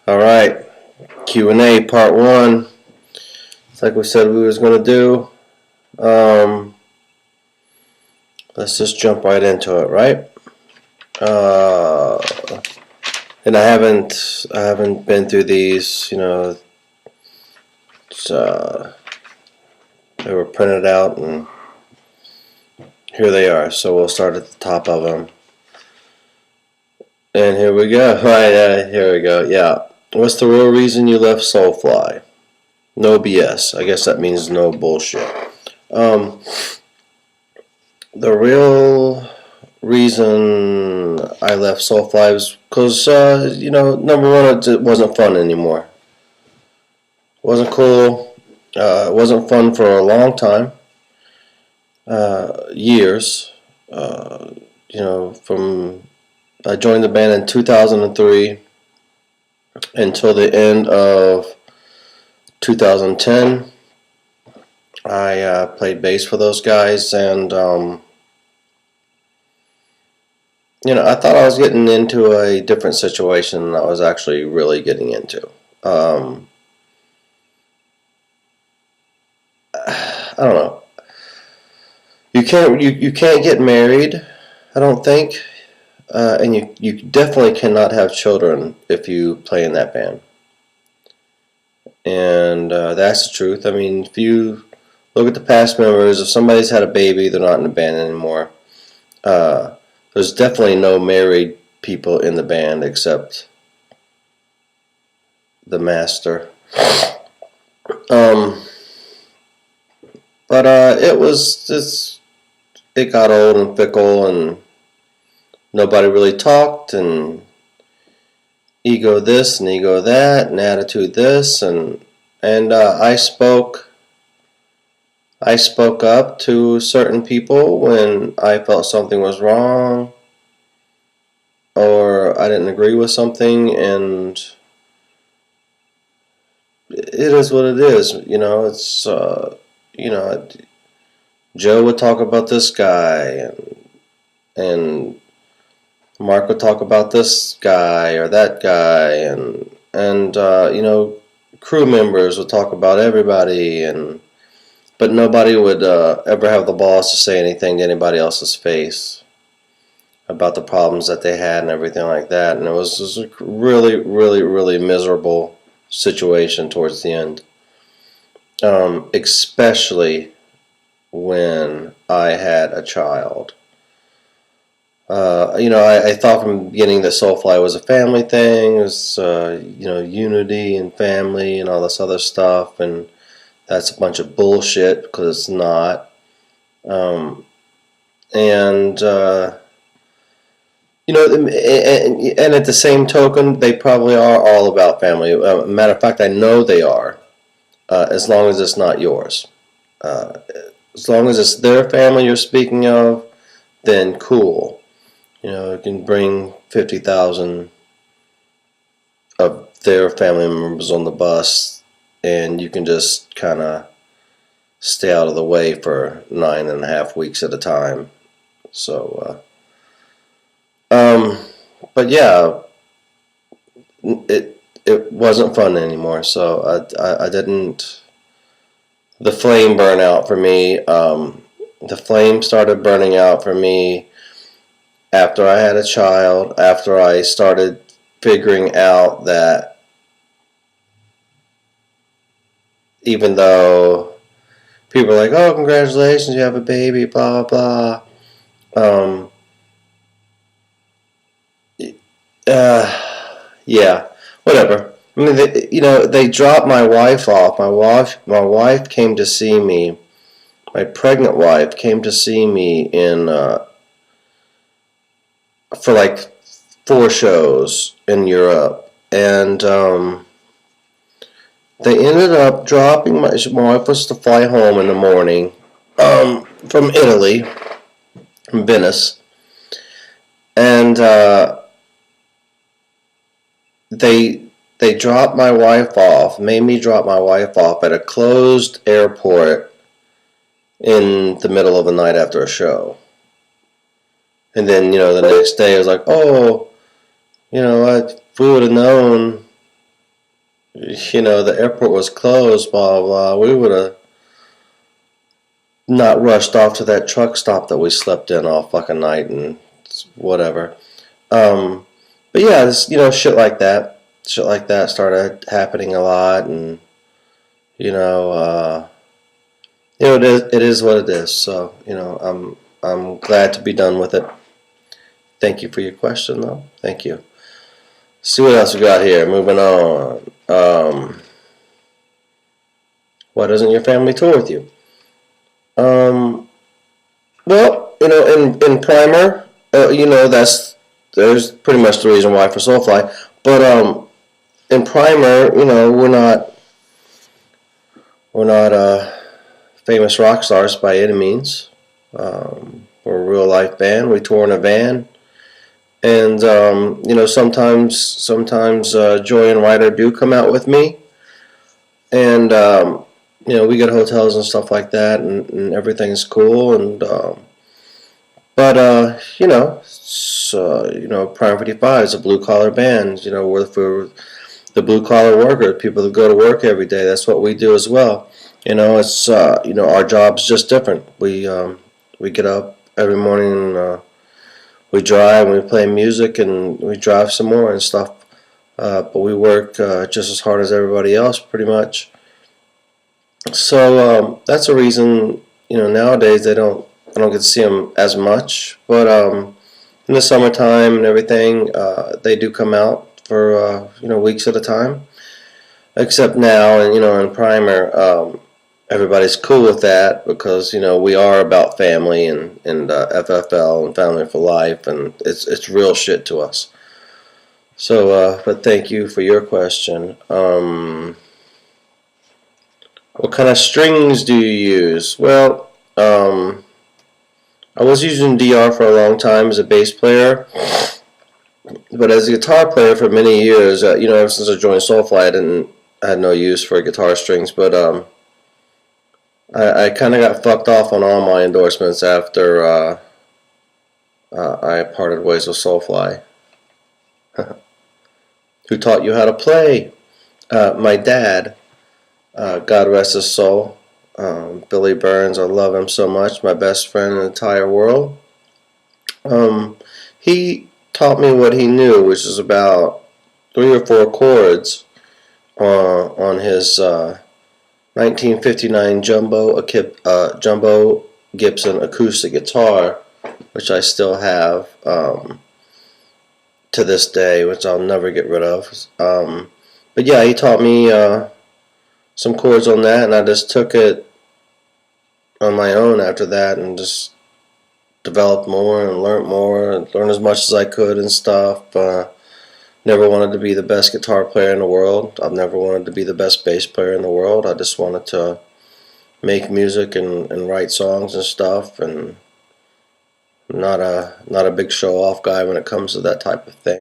Alright, Q&A part 1. It's like we said we was going to do. Let's just jump right into it, right? And I haven't been through these, they were printed out and here they are. So we'll start at the top of them. And here we go. Right, here we go. Yeah. What's the real reason you left Soulfly? No BS. I guess that means no bullshit. The real reason I left Soulfly was because, number one, it wasn't fun anymore. It wasn't cool. It wasn't fun for a long time. Years. From I joined the band in 2003 until the end of 2010. I played bass for those guys, and I thought I was getting into a different situation than I was actually really getting into. I don't know. You can't get married, I don't think, and you definitely cannot have children if you play in that band. And that's the truth. I mean, if you look at the past members, if somebody's had a baby, they're not in the band anymore. There's definitely no married people in the band except the master. But it got old and fickle, and nobody really talked, and ego this and ego that, and attitude this, and I spoke up to certain people when I felt something was wrong or I didn't agree with something, and it is what it is. It's Joe would talk about this guy, and Mark would talk about this guy or that guy, and crew members would talk about everybody, but nobody would ever have the balls to say anything to anybody else's face about the problems that they had and everything like that. And it was just a really, really, really miserable situation towards the end, especially when I had a child. I thought from the beginning that Soulfly was a family thing. It was, unity and family and all this other stuff, and that's a bunch of bullshit because it's not. And at the same token, they probably are all about family. Matter of fact, I know they are, as long as it's not yours. As long as it's their family you're speaking of, then cool. You can bring 50,000 of their family members on the bus, and you can just kind of stay out of the way for 9.5 weeks at a time. So, but yeah, it wasn't fun anymore. So I didn't. The flame burned out for me. The flame started burning out for me after I had a child, after I started figuring out that even though people are like, oh, congratulations, you have a baby, blah, blah, blah. Yeah, whatever. I mean, they dropped my wife off. My wife came to see me. My pregnant wife came to see me for like 4 shows in Europe, and they ended up dropping my wife was to fly home in the morning from Italy, from Venice, and they dropped my wife off, made me drop my wife off at a closed airport in the middle of the night after a show. And then, the next day I was like, oh, if we would have known you know, the airport was closed, blah, blah, we would have not rushed off to that truck stop that we slept in all fucking night and whatever. Um, but yeah, this, you know, shit like that started happening a lot, and you know, it is what it is. So, you know, I'm glad to be done with it. Thank you for your question, though. Thank you. See what else we got here. Moving on. Why doesn't your family tour with you? Um, well, you know, in primer, you know, there's pretty much the reason why for Soulfly. But in primer, you know, we're not famous rock stars by any means. We're a real life band. We tour in a van, and you know, sometimes Joy and Ryder do come out with me, and you know, we get hotels and stuff like that, and everything's cool, and but you know, so you know, Prime 55 is a blue collar band. You know, we're for the blue collar worker, people that go to work every day. That's what we do as well. You know, it's you know, our job's just different. We get up every morning and we drive and we play music and we drive some more and stuff. But we work just as hard as everybody else, pretty much. So that's a reason, you know, nowadays I don't get to see them as much. But in the summertime and everything, they do come out for you know, weeks at a time. Except now, and you know, in primer, everybody's cool with that because you know, we are about family and FFL and family for life, and it's real shit to us. So, but thank you for your question. What kind of strings do you use? Well, I was using DR for a long time as a bass player, but as a guitar player for many years, you know, ever since I joined Soulfly, I had no use for guitar strings, but I kind of got fucked off on all my endorsements after I parted ways with Soulfly. Who taught you how to play? My dad, God rest his soul. Billy Burns, I love him so much, my best friend in the entire world. He taught me what he knew, which is about 3 or 4 chords on his 1959 Jumbo Gibson acoustic guitar, which I still have to this day, which I'll never get rid of. But yeah, he taught me some chords on that, and I just took it on my own after that and just developed more and learned as much as I could and stuff. Never wanted to be the best guitar player in the world. I've never wanted to be the best bass player in the world. I just wanted to make music and write songs and stuff, and not a big show off guy when it comes to that type of thing.